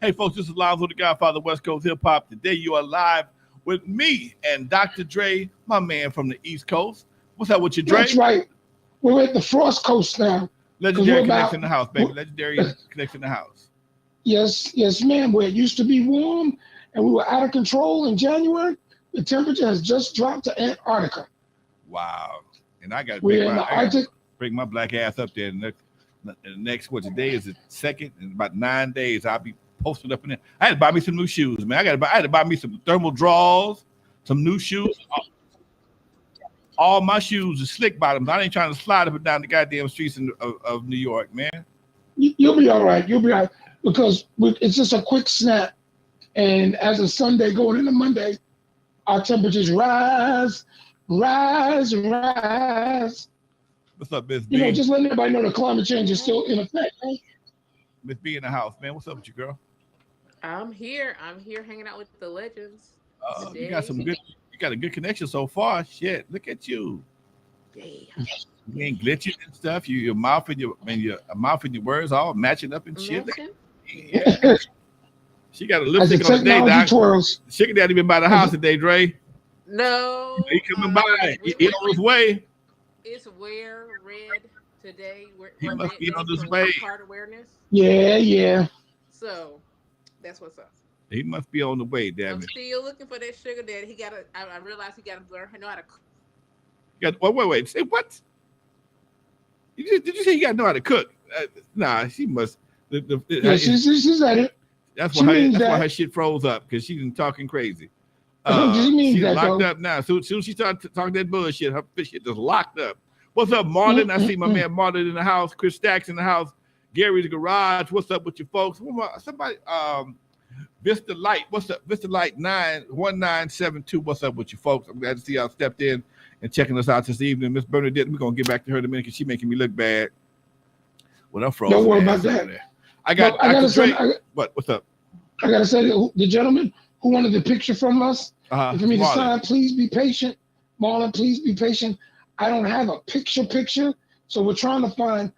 Hey, folks, this is Lonzo, the Godfather of West Coast Hip Hop. Today, you are live with me and Dr. Dre, my man from the East Coast. What's up with you, Dre? That's right. We're at the Frost Coast now. Legendary Connection in the house, baby. Legendary Connection in the house. Yes, ma'am. Where it used to be warm and we were out of control in January, the temperature has just dropped to Antarctica. Wow. And I got We're in the Arctic. Bring my black ass up there. The next what today is the second. In about 9 days, I'll be posted up in there. I had to buy me some new shoes, man. I had to buy me some thermal drawers, some new shoes. All my shoes are slick bottoms. I ain't trying to slide up and down the goddamn streets of New York, man. You'll be all right. You'll be all right because it's just a quick snap. And as of Sunday going into Monday, our temperatures rise. What's up, Miss B? Just letting everybody know the climate change is still in effect, right? Miss B in the house, man. What's up with you, girl? I'm here hanging out with the legends. You got a good connection so far. Shit, look at you. Damn. You ain't glitching and stuff. Your mouth and your words all matching up and shit. Yeah. She got a lipstick on today, Doc. Sugar Daddy been by the house today, Dre. No. He coming by. He on his way. It's wear red today. He must be on his way. Card awareness. Yeah. So that's what's up. He must be on the way, damn it. I'm still looking for that sugar daddy. I realized he got to learn know how to cook. Wait. Say what? Did you say you got to know how to cook? Nah, she must. She's at it. That's why her shit froze up because she's talking crazy. She's locked up now. Soon as she started talking that bullshit, her shit just locked up. What's up, Marlon? I see my man Marlon in the house. Chris Stacks in the house. Gary's garage. What's up with you folks? Somebody, Vista Light. What's up? Vista Light 91972. What's up with you folks? I'm glad to see y'all stepped in and checking us out this evening. Miss Bernadette, we're gonna get back to her in a minute because she's making me look bad. Well, I'm frozen. Don't worry about that. What's up? I gotta say the gentleman who wanted the picture from us. For me to sign, please be patient. Marlon, please be patient. I don't have a picture, so we're trying to find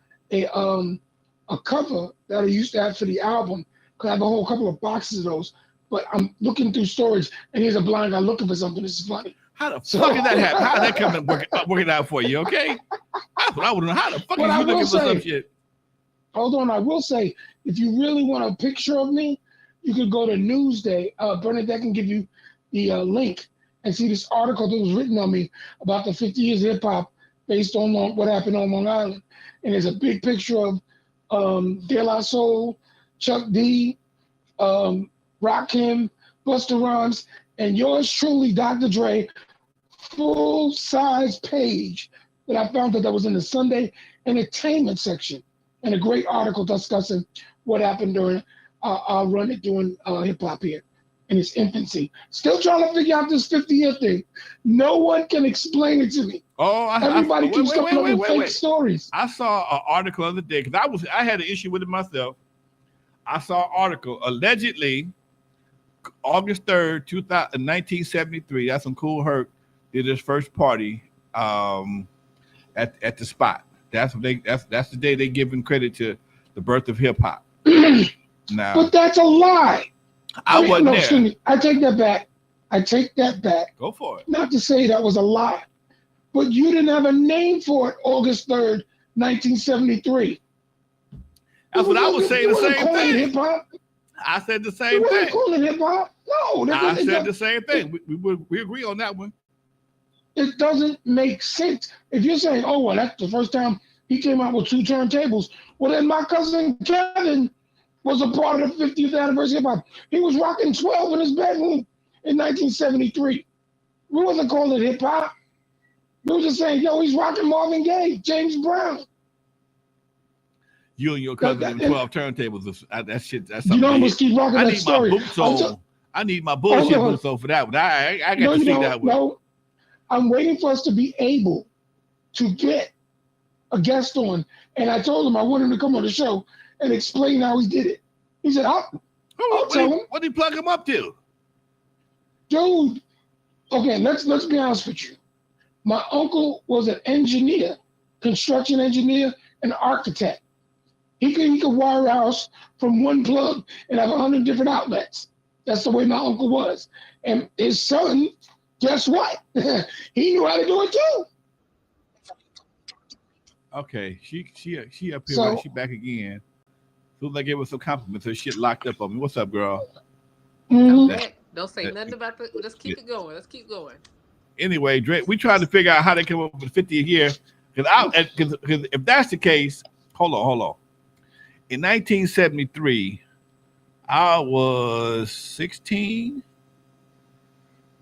a cover that I used to have for the album. Cause I have a whole couple of boxes of those, but I'm looking through storage, and here's a blind guy looking for something. This is funny. How the fuck did that happen? How did that come and working out for you? Okay, that's what I want to know. How the fuck are you looking for some shit? Hold on, I will say, if you really want a picture of me, you could go to Newsday. Bernadette can give you the link and see this article that was written on me about the 50 years of hip hop based on what happened on Long Island. And there's a big picture of De La Soul, Chuck D, Rakim, Busta Rhymes, and yours truly, Dr. Dre, full-size page that I found that was in the Sunday entertainment section, and a great article discussing what happened during our run at doing hip-hop here in its infancy. Still trying to figure out this 50-year thing. No one can explain it to me. Everybody keeps coming up with fake stories. I saw an article the other day because I had an issue with it myself. I saw an article allegedly August 3rd, 1973. That's when Kool Herc did his first party at the spot. That's the day they giving credit to the birth of hip hop. Now, but that's a lie. I wasn't there. Excuse me. I take that back. Go for it. Not to say that was a lie, but you didn't have a name for it August 3rd, 1973. That's what I was saying. The same thing. Hip-hop? I said the same thing. You call it hip-hop? No. I said the same thing. We agree on that one. It doesn't make sense. If you're saying, oh, well, that's the first time he came out with 2 turntables, well, then my cousin Kevin was a part of the 50th anniversary of hip-hop. He was rocking 12 in his bedroom in 1973. We wasn't calling it hip-hop. We were just saying, yo, he's rocking Marvin Gaye, James Brown. You and your cousin and 12 turntables. That shit. That's something. You know, I must keep rocking that story. I need my bullshit boots on for that one. I got to see that one. No, I'm waiting for us to be able to get a guest on. And I told him I wanted him to come on the show and explain how he did it. He said, I'll tell him. What did he plug him up to? Dude, okay, let's be honest with you. My uncle was an engineer, construction engineer, and architect. He could wire a house from one plug and have 100 different outlets. That's the way my uncle was. And his son, guess what? He knew how to do it too. Okay, she up here, so, right? She back again. Feels like it was some compliments. Her shit locked up on me. What's up, girl? Mm-hmm. Don't say nothing about the. Let's keep it going. Let's keep going. Anyway, Dre, we tried to figure out how they come up with the 50th year. Because if that's the case, hold on. In 1973, I was 16.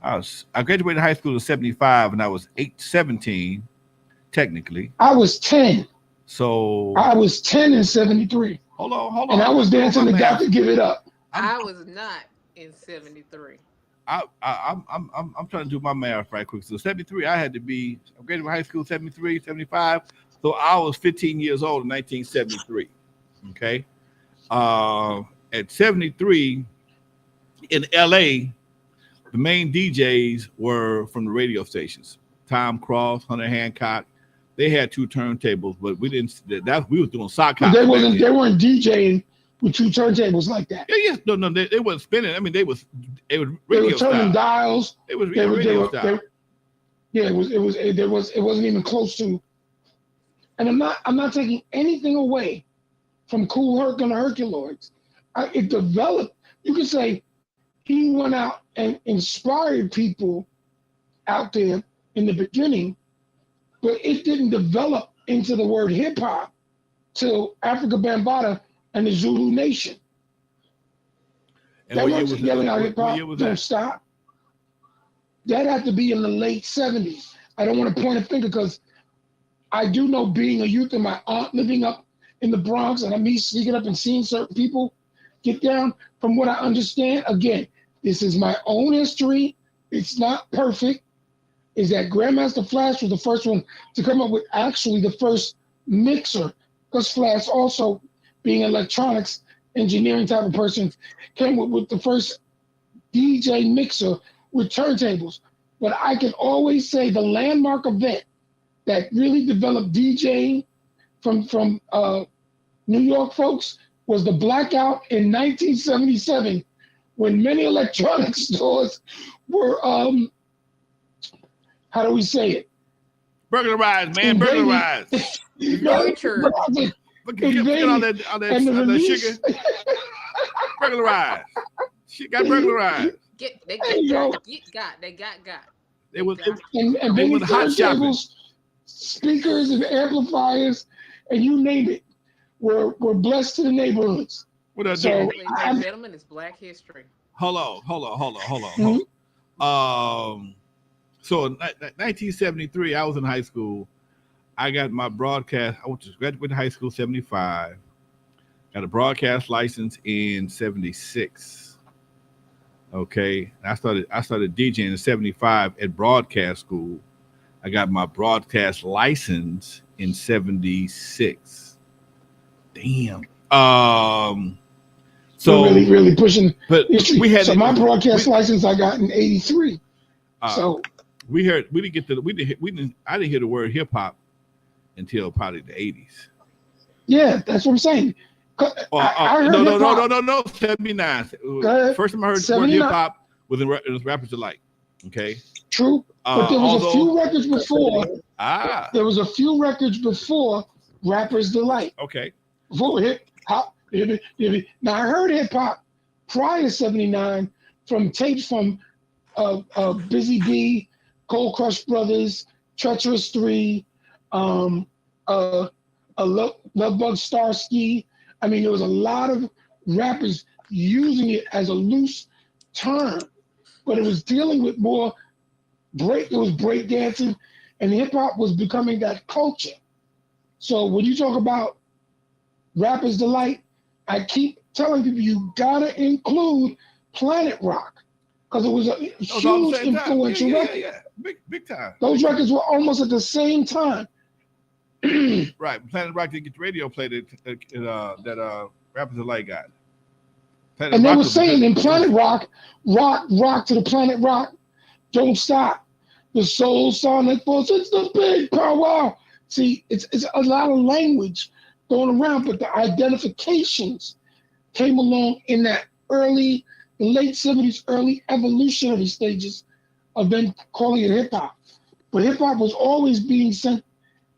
I graduated high school in 75, and I was 17, technically. I was 10. So I was 10 in 73. Hold on. And I was dancing to God to Give It Up. I was not in 73. I'm trying to do my math right quick. So 73, I graduated high school 73, 75. So I was 15 years old in 1973. Okay. At 73 in LA, the main DJs were from the radio stations. Tom Cross, Hunter Hancock. They had 2 turntables, but we didn't. We was doing sock hops. They weren't DJing with 2 turntables like that. Yeah. No, they weren't spinning. I mean, they was radio They were turning dials. It was radio style. It wasn't even close to. And I'm not taking anything away from Kool Herc and the Herculoids. It developed. You could say he went out and inspired people out there in the beginning, but it didn't develop into the word hip hop till Africa Bambaataa and the Zulu Nation. And that wasn't yelling out hip hop. Don't stop. That had to be in the late 70s. I don't want to point a finger because I do know, being a youth and my aunt living up in the Bronx, and me sneaking up and seeing certain people get down. From what I understand, again, this is my own history. It's not perfect. Is that Grandmaster Flash was the first one to come up with actually the first mixer, because Flash, also being an electronics engineering type of person, came with the first DJ mixer with turntables. But I can always say the landmark event that really developed DJing from New York folks was the blackout in 1977, when many electronics stores were, how do we say it? Burglarized, man, burglarized. Look at all that sugar. Burglarized. She got burglarized. They got. They were hot shopping. Speakers and amplifiers and you name it were blessed to the neighborhoods. What else? So, ladies and gentlemen, it's Black History. Hold on. Mm-hmm. So in 1973, I was in high school. I got my broadcast. I went to graduate high school 75. Got a broadcast license in 76. Okay, I started DJing in 75 at broadcast school. I got my broadcast license in 76. Damn. So we're really pushing. But we had my broadcast license I got in 83. So I didn't hear the word hip hop until probably the 80s. Yeah, that's what I'm saying. I heard no. 79. First time I heard the word hip hop was in Rappers Delight. Okay. True. But there was a few records before. There was a few records before Rappers Delight. Okay. Before hip hop. Now I heard hip hop prior to 79 from tapes from Busy Bee, Cold Crush Brothers, Treacherous 3, Lovebug Starsky. I mean, there was a lot of rappers using it as a loose term, but it was dealing with more break. It was break dancing, and hip hop was becoming that culture. So when you talk about Rappers Delight, I keep telling people you gotta include Planet Rock because it was a huge influential record. Yeah. Big time. Those records were almost at the same time. Right. Planet Rock didn't get the radio play that Rappers Delight got. And they were saying in Planet Rock to the Planet Rock, don't stop. The soul song that falls, it's the big power. See, it's a lot of language thrown around, but the identifications came along in that late 70s, early evolutionary stages of them calling it hip hop. But hip hop was always being sent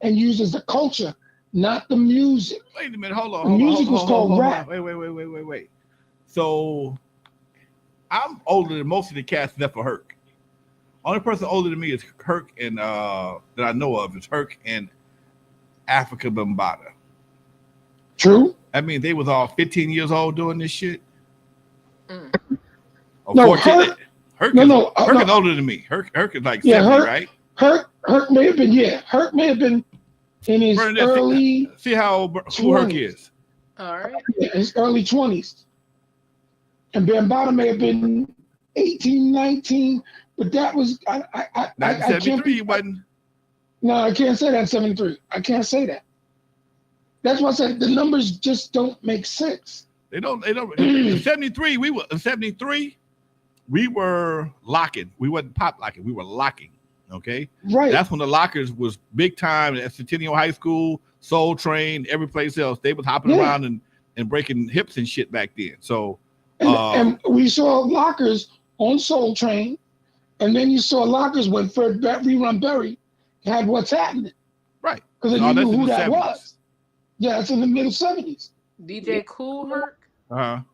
and used as the culture, not the music. Wait a minute, hold on. The music was called rap. Wait. So I'm older than most of the cats except for Herc. Only person older than me is Herc and that I know of is Herc and Africa Bambaataa. True. I mean, they was all 15 years old doing this shit. No, Herc is older than me. Herc is like 70, right? Herc may have been, Herc may have been in his early. See how who Herc is. All right. Yeah, his early 20s. And Bambaataa may have been 18, 19, but that was I can't be. Wasn't. No, I can't say that 73. I can't say that. That's why I said the numbers just don't make sense. They don't. In 73, we were locking. We wasn't pop locking. We were locking. Okay. Right. That's when the lockers was big time at Centennial High School, Soul Train, every place else. They was hopping around and breaking hips and shit back then. So and we saw lockers on Soul Train, and then you saw lockers when Fred Rerun Berry had What's Happening. Right. Because you knew who that 70s. Was. Yeah, it's in the middle 70s. DJ Kool Herc. How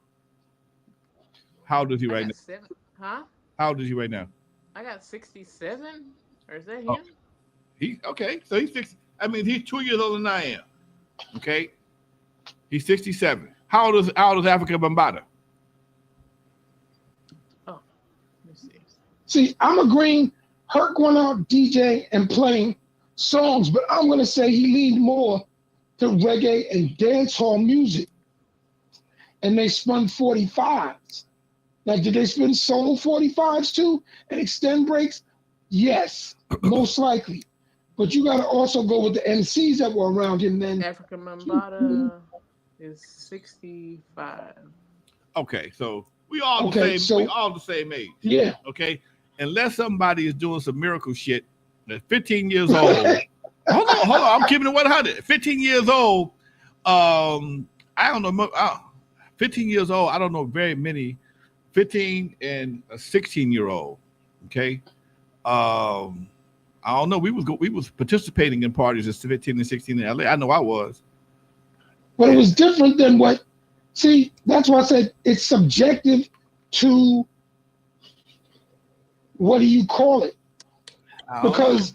old is he right now? Huh? How old is he right now? I got 67. Or is that him? He okay. So he's 60. I mean, he's 2 years older than I am. Okay. He's 67. How old is Africa Bambaataa? Oh, let me see. See, I'm agreeing. Herc went out DJ and playing songs, but I'm gonna say he leaned more to reggae and dancehall music. And they spun 45s. Now, did they spin solo 45s too and extend breaks? Yes, most likely. But you got to also go with the MCs that were around him then. Africa Bambaataa is 65. Okay, so we all the same. So, we all the same age. Yeah. Okay, unless somebody is doing some miracle shit at 15 years old. hold on. I'm keeping it 100. 15 years old. I don't know. 15 years old. I don't know very many. 15 and a 16-year-old. Okay. I don't know. We was participating in parties at 15 and 16 in LA. I know I was. But it was different than what. See, that's why I said it's subjective to what do you call it? Because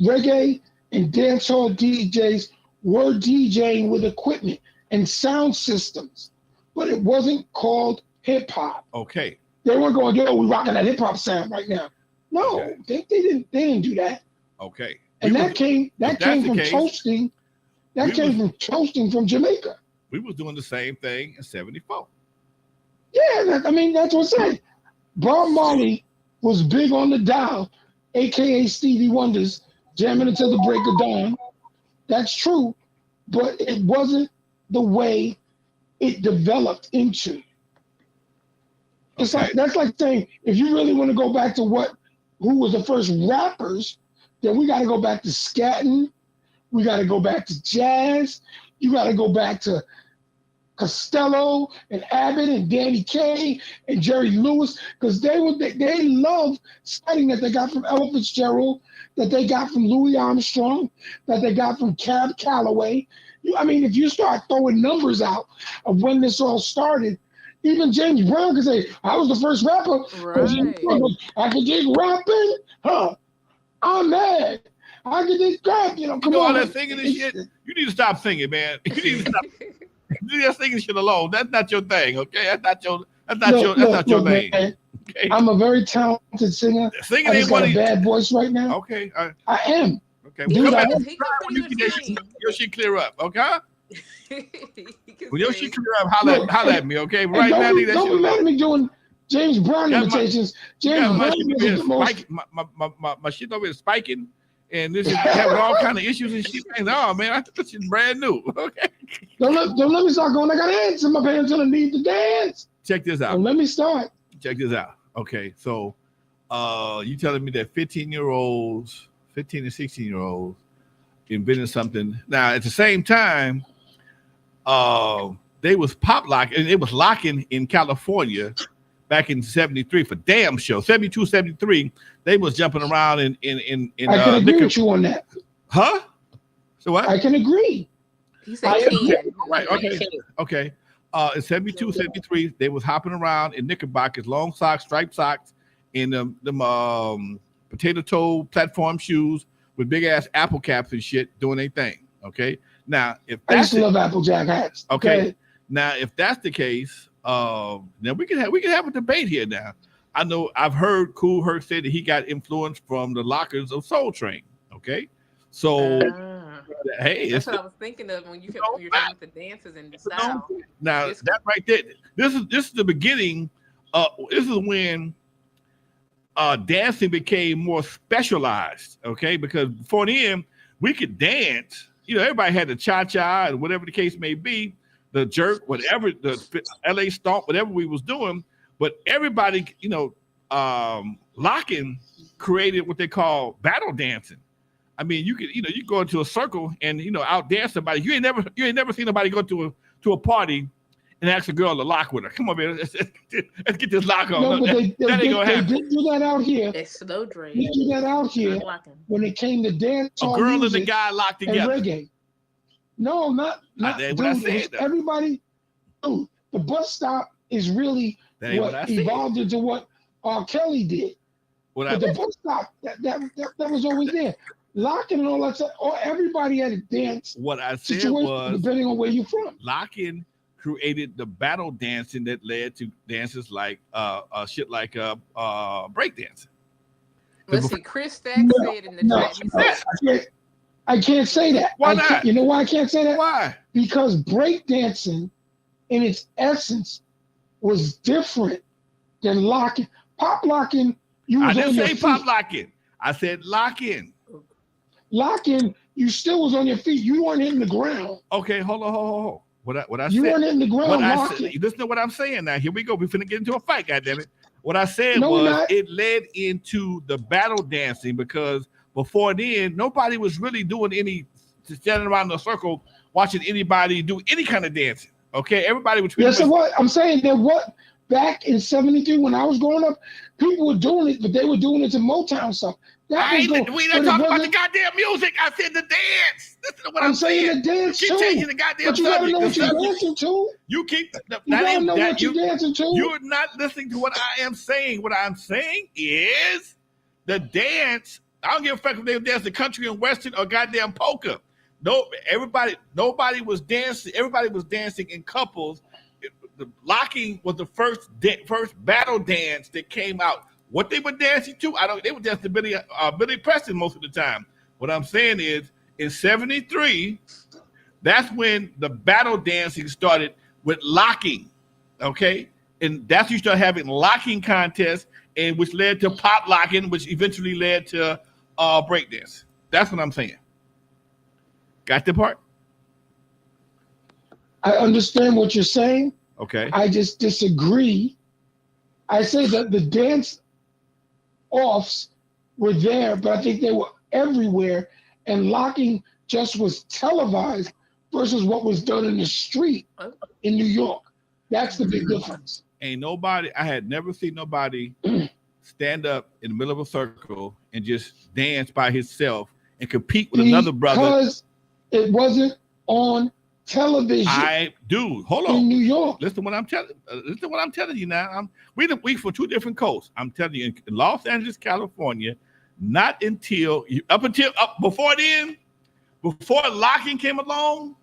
reggae and dancehall DJs were DJing with equipment and sound systems, but it wasn't called hip hop. Okay. They weren't going, yo, we're rocking that hip hop sound right now. No, okay. they didn't do that. Okay. And that came from toasting. That came from toasting from Jamaica. We was doing the same thing in 74. Yeah, that's what I said. Bob Marley was big on the dial, aka Stevie Wonder's jamming until the break of dawn. That's true, but it wasn't the way it developed into. It's like that's like saying if you really want to go back to who was the first rappers, then we got to go back to scatting, we got to go back to jazz, you got to go back to Costello and Abbott and Danny Kaye and Jerry Lewis, because they love studying that they got from Ella Fitzgerald, that they got from Louis Armstrong, that they got from Cab Calloway. If you start throwing numbers out of when this all started, even James Brown could say, I was the first rapper. Right. I could dig rapping, I'm mad. I could dig rap, come on. All that singing and shit, you need to stop singing, man. You need to stop. You just singing shit alone. That's not your thing, okay? That's not your lane. Okay? I'm a very talented singer. Singing I just got a bad voice right now. Okay. I am. Okay. Dude, your shit clear up, okay? When your shit clear up, holla at me, okay? But right now, don't be mad at me doing James Brown imitations. James Brown is the most. My shit over here spiking, and this is having all kind of issues and shit. Oh man, I think this is brand new. Okay. Don't let me start going. I got ants in my pants and I need to dance. Check this out. Don't let me start. Check this out. Okay, so you telling me that 15 and 16-year-olds invented something. Now at the same time, they was pop lock, and it was locking in California back in 73 for damn show. 72, 73, they was jumping around in I can agree with you on that. Huh? So what? I can agree. He said can. Right, okay. In 72, 73, they was hopping around in knickerbockers, long socks, striped socks, in them potato toe platform shoes with big ass apple caps and shit, doing their thing. Okay. Now, if I used to love Applejack hats. Okay. Now, if that's the case, now we can have a debate here. Now, I know I've heard Kool Herc say that he got influence from the lockers of Soul Train. Okay, so hey, that's what I was thinking of when you're talking about the dances and the style. Now that right there, this is the beginning. This is when dancing became more specialized. Okay, because before then we could dance. You know, everybody had the cha-cha and whatever the case may be, the jerk, whatever, the LA stomp, whatever we was doing. But everybody, you know, locking created what they call battle dancing. I mean, you go into a circle and out dance somebody. You ain't never seen nobody go to a party and ask a girl to lock with her. Come on, man, let's get this lock on. No, but that ain't gonna happen. They did do that out here. It's slow Dre. They do that out here when it came to dance. A girl and the guy locked together. And reggae. No, not dude, what I said, everybody. Dude, the bus stop is really what evolved into what R. Kelly did. But the bus stop that was always there. Locking and all that stuff. Everybody had a dance. What I said was, depending on where you're from, locking created the battle dancing that led to dances like shit like break dancing. Let's see, Chris Stack said in the chat. I can't say that. Why not? You know why I can't say that? Why? Because break dancing, in its essence, was different than locking. Pop locking. I didn't say pop locking. I said locking. Locking, you still was on your feet. You weren't hitting the ground. Okay, hold on. What I you said, weren't in the ground. Listen to what I'm saying now. Here we go. We're finna get into a fight, goddammit. What I said was it led into the battle dancing because before then, nobody was really doing any standing around in a circle watching anybody do any kind of dancing. Okay, everybody was. Yes, what I'm saying that what back in '73 when I was growing up, people were doing it, but they were doing it to Motown stuff. We not talking about the goddamn music. I said the dance. Listen to what I'm saying. The dance too. Changing the goddamn but you gotta know what you're dancing to. You keep. You gotta know what you're dancing to. You're not listening to what I am saying. What I'm saying is the dance. I don't give a fuck if they dance the country and western or goddamn polka. Nobody was dancing. Everybody was dancing in couples. The locking was the first battle dance that came out. What they were dancing to, they were dancing to Billy Preston most of the time. What I'm saying is, in '73, that's when the battle dancing started with locking, okay? And that's when you start having locking contests, and which led to pop locking, which eventually led to breakdance. That's what I'm saying. Got the part? I understand what you're saying. Okay. I just disagree. I say that the dance offs were there, but I think they were everywhere, and locking just was televised versus what was done in the street in New York. That's the big difference. I had never seen nobody stand up in the middle of a circle and just dance by himself and compete with another brother. Because it wasn't on television. Hold on. In New York. Listen to what I'm telling you now. We from two different coasts. I'm telling you, in Los Angeles, California, not until before then, before locking came along,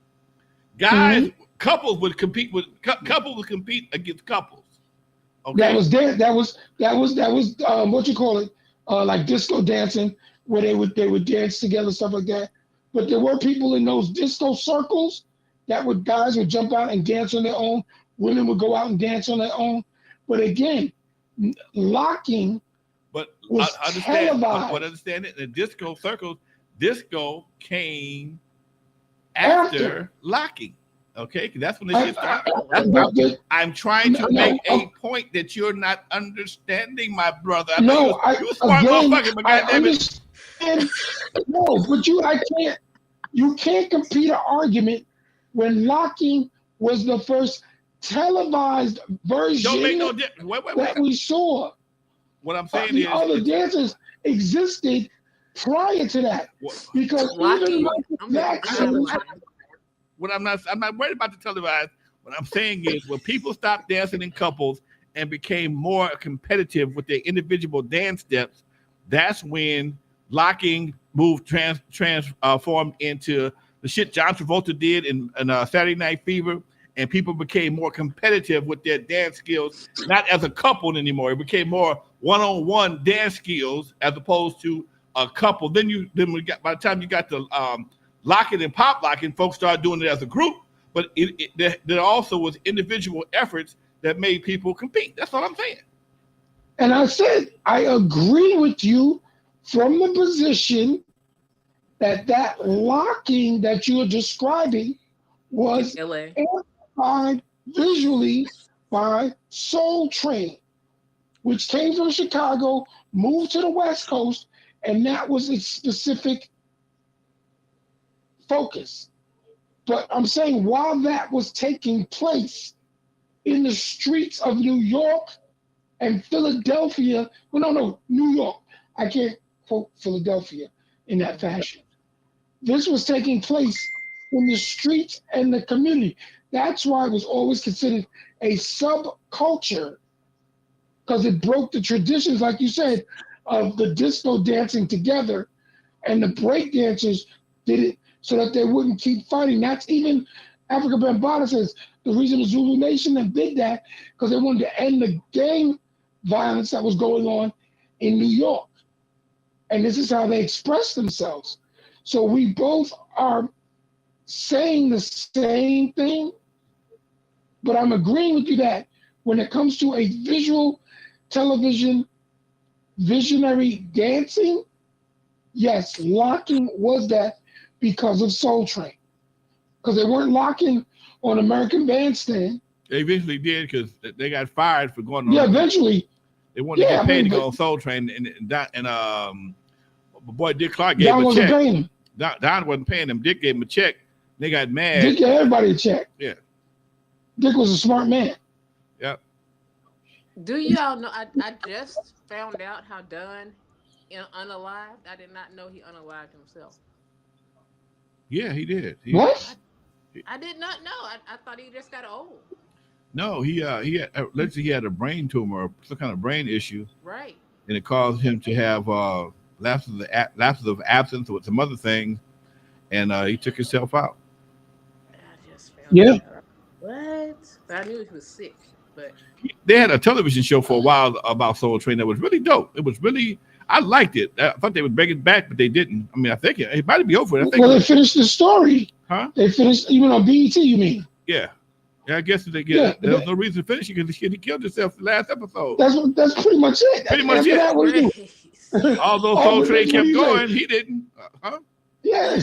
guys, couples would compete against couples. Okay. That was there. That was what you call it, like disco dancing, where they would dance together, stuff like that. But there were people in those disco circles guys would jump out and dance on their own. Women would go out and dance on their own. But again, locking was televised. But understand it, in the disco circles, disco came after locking. Okay, that's when the shit started. I'm trying to make a point that you're not understanding, my brother. You smart motherfucker, but goddamn it. No, but I can't. You can't compete an argument when locking was the first televised version that we saw. What I'm saying the is, other dancers existed prior to that, because even Michael Jackson. I'm not worried about the televised. What I'm saying is, when people stopped dancing in couples and became more competitive with their individual dance steps, that's when locking transformed into the shit John Travolta did in Saturday Night Fever, and people became more competitive with their dance skills, not as a couple anymore. It became more one-on-one dance skills as opposed to a couple. Then by the time you got to locking and pop locking, folks started doing it as a group, but there also was individual efforts that made people compete. That's what I'm saying. And I said, I agree with you from the position that locking that you are describing was amplified visually by Soul Train, which came from Chicago, moved to the West Coast, and that was its specific focus. But I'm saying while that was taking place in the streets of New York and Philadelphia, New York. I can't quote Philadelphia in that fashion. This was taking place in the streets and the community. That's why it was always considered a subculture, because it broke the traditions, like you said, of the disco dancing together, and the break dancers did it so that they wouldn't keep fighting. That's even Africa Bambaataa says the reason the Zulu Nation did that because they wanted to end the gang violence that was going on in New York. And this is how they express themselves. So we both are saying the same thing, but I'm agreeing with you that when it comes to a visual television visionary dancing, yes, locking was that because of Soul Train. Because they weren't locking on American Bandstand. They eventually did because they got fired for going on. Yeah, eventually. They wanted to get paid to go on Soul Train, and my boy Dick Clark gave Don him a check. Paying him. Don wasn't paying him. Dick gave him a check. They got mad. Dick gave everybody a check. Yeah. Dick was a smart man. Yep. Do y'all know? I just found out how Don unalived. I did not know he unalived himself. Yeah, he did. What? I did not know. I thought he just got old. No, he had a brain tumor or some kind of brain issue. Right. And it caused him to have lapses of absence with some other things, and he took himself out. I just found out. What? I knew he was sick, but they had a television show for a while about Soul Train that was really dope. It was really, I liked it. I thought they would bring it back, but they didn't. I mean, I think it might be over. They finished the story. Huh? They finished, even on BET, you mean? Yeah. Yeah, I guess they get. Yeah, there was no reason to finish it because he killed himself the last episode. That's pretty much it. Pretty much it. Although Soul Train kept going, he didn't. Huh? Yeah.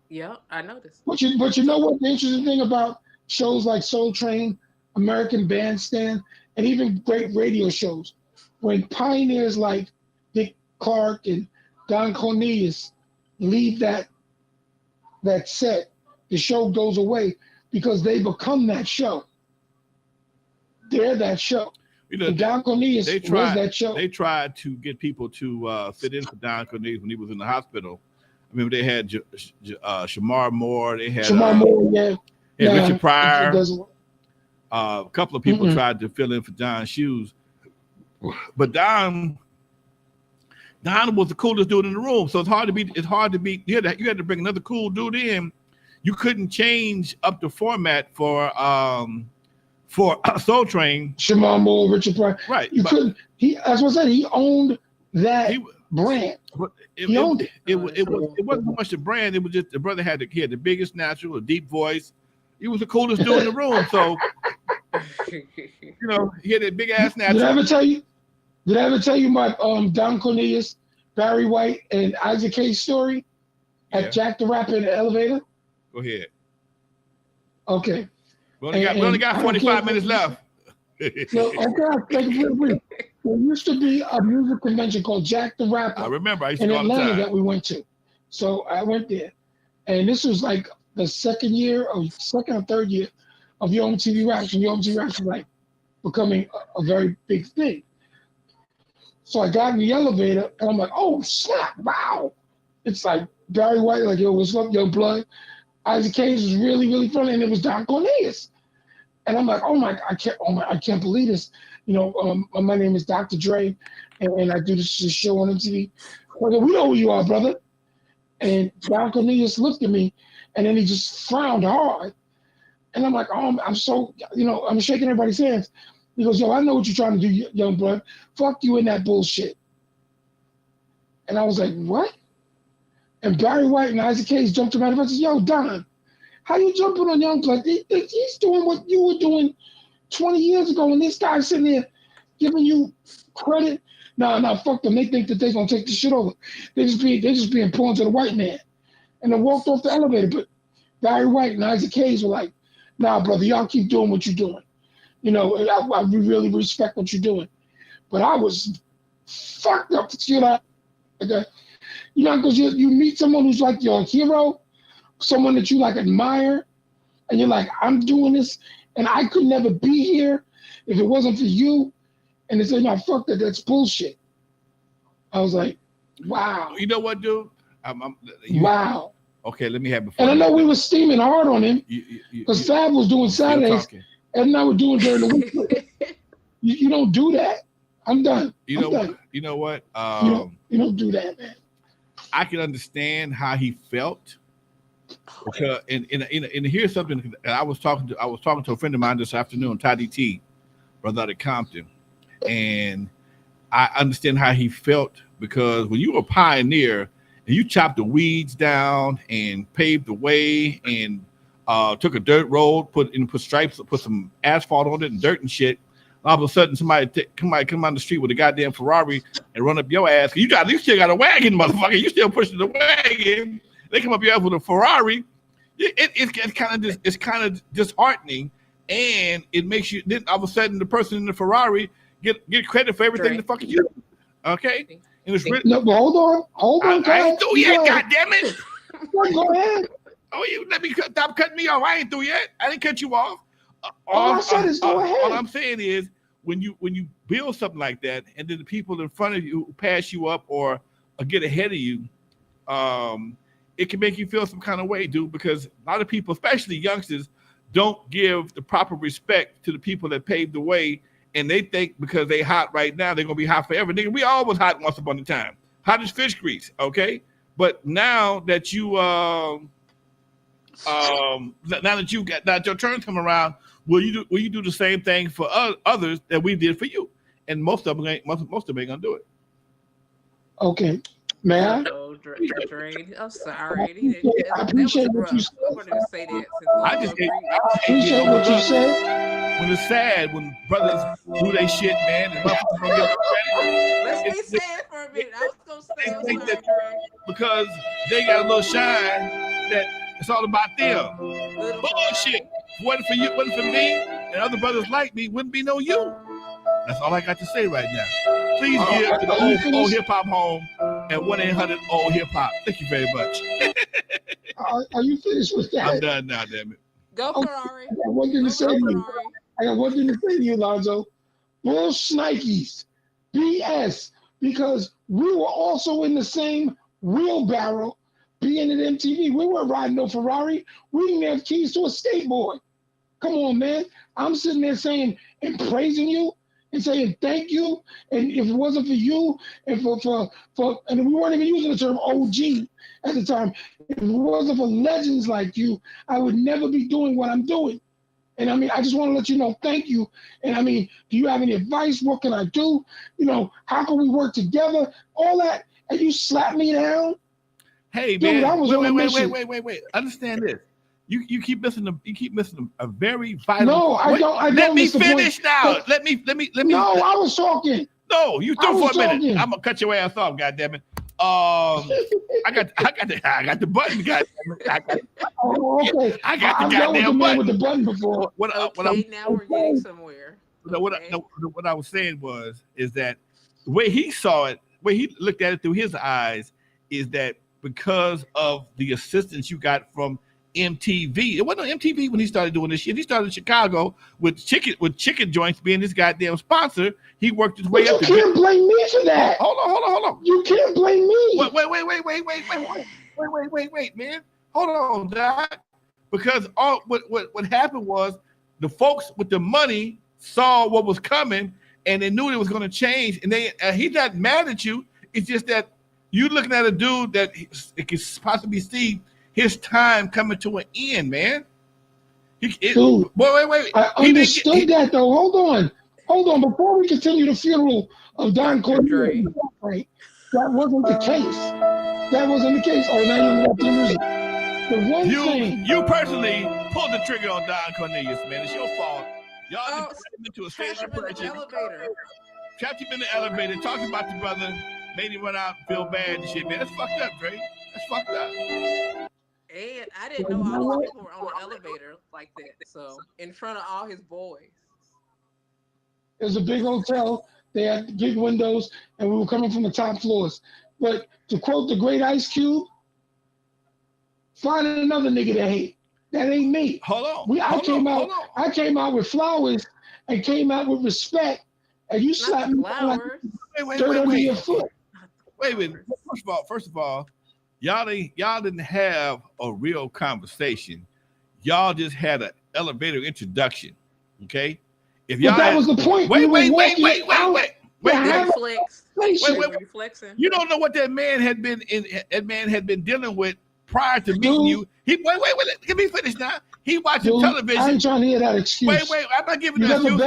Yeah, I noticed. But you know what the interesting thing about shows like Soul Train, American Bandstand, and even great radio shows, when pioneers like Dick Clark and Don Cornelius leave that set, the show goes away because they become that show. They're that show. You know, Don Cornelius was that show. They tried to get people to sit in for Don Cornelius when he was in the hospital. I remember they had Shamar Moore. They had Richard Pryor. A couple of people tried to fill in for Don's shoes, but Don was the coolest dude in the room. So it's hard to beat. You had to bring another cool dude in. You couldn't change up the format for Soul Train. Shamar Moore, Richard Pryor. Right. You couldn't. As I said, he owned that brand. He owned it. It wasn't much the brand. It was just the brother had the biggest natural, a deep voice. He was the coolest dude in the room. So he had that big ass natural. Did I ever tell you my Don Cornelius, Barry White, and Isaac Hayes story at Jack the Rapper in the elevator? Go ahead. Okay. We only got 45 minutes left. So, take it real brief. There used to be a music convention called Jack the Rapper. I remember. I used in to go Atlanta that we went to. So I went there. And this was like the second or third year of Yo MTV Raps, and Yo MTV Raps was like becoming a very big thing. So I got in the elevator and I'm like, oh snap, wow. It's like Barry White, like, yo, what's up, yo, blood? Isaac Hayes was really, really funny, and it was Don Cornelius. And I'm like, I can't believe this. You know, my name is Dr. Dre, and I do this show on MTV. I go, we know who you are, brother. And Don Cornelius looked at me, and then he just frowned hard. And I'm like, I'm so, I'm shaking everybody's hands. He goes, yo, I know what you're trying to do, young blood. Fuck you in that bullshit. And I was like, what? And Barry White and Isaac Hayes jumped around and said, yo, Don, how you jumping on young blood? He's doing what you were doing 20 years ago, and this guy's sitting there giving you credit. No, fuck them. They think that they're gonna take this shit over. They just being pawns to the white man. And then walked off the elevator. But Barry White and Isaac Hayes were like, nah, brother, y'all keep doing what you're doing. I really respect what you're doing. But I was fucked up to shit out. Okay? Because you meet someone who's like your hero, someone that you like admire, and you're like, I'm doing this, and I could never be here if it wasn't for you. And they say, no, fuck that, that's bullshit. I was like, wow. You know what, dude? Wow. Okay, let me have it. And I know we were steaming hard on him because Fab was doing Saturdays, and I was doing during the week. You don't do that. I'm done. You know what? You don't do that, man. I can understand how he felt because, and here's something. I was talking to a friend of mine this afternoon, Toddy T, brother out of Compton, and I understand how he felt because when you were a pioneer and you chopped the weeds down and paved the way and took a dirt road, put stripes, put some asphalt on it and dirt and shit. All of a sudden, somebody come on the street with a goddamn Ferrari and run up your ass. You still got a wagon, motherfucker. You still pushing the wagon. They come up your ass with a Ferrari. It's kind of disheartening, and it makes you. Then all of a sudden, the person in the Ferrari get credit for everything the fuck you do. Okay. And it's no, but hold on. I ain't through yet. God damn it. Go ahead. Oh, you let me stop cutting me off. I ain't through yet. I didn't cut you off. All I said is go ahead. All I'm saying is when you build something like that, and then the people in front of you pass you up or get ahead of you, it can make you feel some kind of way, dude. Because a lot of people, especially youngsters, don't give the proper respect to the people that paved the way, and they think because they hot right now, they're gonna be hot forever. Nigga, we all was hot once upon a time, hot as fish grease, okay? But now that you that your turn come around, will you do the same thing for others that we did for you? And most of them ain't gonna do it. Okay, man. I'm sorry. I appreciate what you said. I'm gonna say that. I appreciate what you said. When it's sad, when brothers do they shit, man, and motherfuckers don't get credit. Let's be sad for a minute. I was gonna say that because they got a little shine that it's all about them. Bullshit. Wasn't for you, wasn't for me, and other brothers like me, wouldn't be no you. That's all I got to say right now. Please give to the old hip hop home at 1-800-OLD-HIP-HOP. Thank you very much. Are you finished with that? I'm done now, damn it. Go Ferrari. I got one thing to say to you, Lonzo. Bull Shnikes. BS. Because we were also in the same wheelbarrow being at MTV. We weren't riding no Ferrari. We didn't have keys to a skateboard. Come on, man. I'm sitting there saying and praising you and saying thank you. And if it wasn't for you and for and we weren't even using the term OG at the time. If it wasn't for legends like you, I would never be doing what I'm doing. And I mean, I just want to let you know, thank you. And I mean, do you have any advice? What can I do? How can we work together? All that. And you slap me down. Hey, dude, man, wait. Understand this. You keep missing a very vital. No, I don't. Let me finish now. Let me. No, I was talking. No, you threw for a minute. I'm gonna cut your ass off, goddammit. I got the button, goddammit. Okay. I got the goddamn button with the button before. Now we're getting somewhere. What I was saying is that the way he saw it, the way he looked at it through his eyes, is that because of the assistance you got from MTV. It wasn't on MTV when he started doing this shit. He started in Chicago with chicken joints being his goddamn sponsor. He worked his way up. You can't blame me for that. Hold on. You can't blame me. Wait, man. Hold on, Doc. Because what happened was the folks with the money saw what was coming and they knew it was going to change. And he's not mad at you. It's just that you're looking at a dude that it can possibly see his time coming to an end, man. Dude, wait. I understood that, though. Hold on. Before we continue the funeral of Don Cornelius, that wasn't the case. Oh, now you got the music. You personally pulled the trigger on Don Cornelius, man. It's your fault. Y'all trapped him into a state of depression. Trapped him in the elevator, talking about the brother, made him run out and feel bad and shit, man. That's fucked up, Dre. That's fucked up. And I didn't know all those people were on the elevator like that. So in front of all his boys. It was a big hotel. They had big windows, and we were coming from the top floors. But to quote the great Ice Cube, find another nigga to hate. That ain't me. I came out with flowers and came out with respect, and you slapped me like dirt under your foot. Wait a minute. First of all, y'all didn't have a real conversation. Y'all just had an elevator introduction. Okay? If y'all that was the point. Wait. You don't know what that man had been dealing with prior to meeting you. Wait. Let me finish now. He watching television. I ain't trying to hear that excuse. Wait. I'm not giving him an excuse.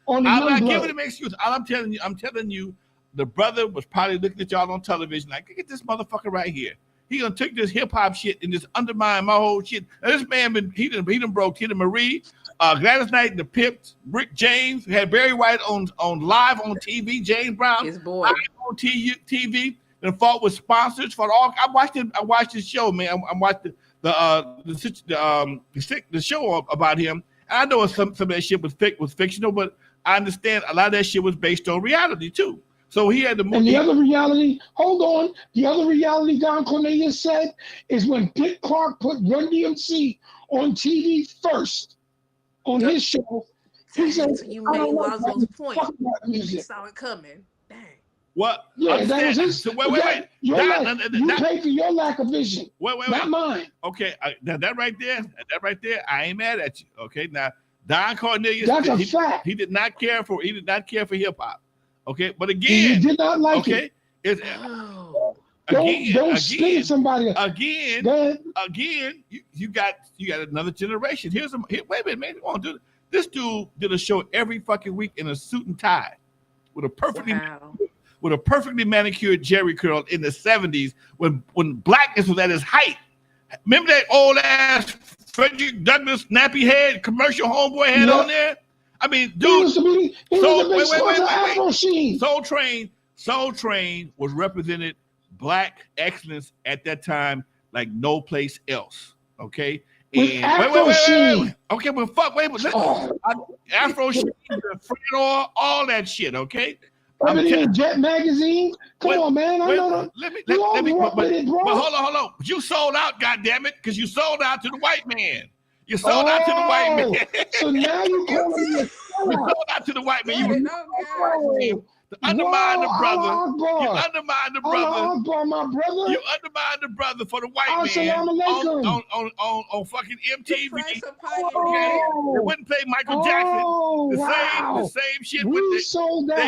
I'm not giving him an excuse. All I'm telling you, the brother was probably looking at y'all on television like, look at this motherfucker right here. He gonna take this hip hop shit and just undermine my whole shit. Now, this man he done broke Kid and Marie, Gladys Knight and the Pips, Rick James, had Barry White on live on TV, James Brown, his boy on TV, and fought with sponsors for all. I watched this show, man. I watched the show about him. And I know some of that shit was fictional, but I understand a lot of that shit was based on reality too. So he had to move. And the other reality, Don Cornelius said, is when Dick Clark put Run DMC on TV first on his show. He said, you made Lonzo's point. You saw it coming. Dang. What? Yeah, that was his. So wait. You pay for your lack of vision. Wait. Not mine. Okay, that right there, I ain't mad at you. Okay, now Don Cornelius. That's a fact. He did not care for hip hop. Okay, but again, he did not like it. Don't spit at somebody. Again, you got another generation. Wait a minute, man. This dude did a show every fucking week in a suit and tie with a perfectly manicured jerry curl in the 70s when blackness was at its height. Remember that old ass Frederick Douglass nappy head commercial homeboy had on there? I mean, dude. Soul Train was represented black excellence at that time like no place else. Okay. And wait. Okay, well, fuck. Afro Sheen, Fred all that shit. Okay. Jet magazine. Come on, man. I know that. But hold on. You sold out, goddammit, because you sold out to the white man. You sold out to the white man. So now you calling me a sellout. You sold out to the white man. You undermine the brother. You undermine the brother. My brother. You undermine the brother for the white man on fucking MTV. They wouldn't play Michael Jackson. The same shit. They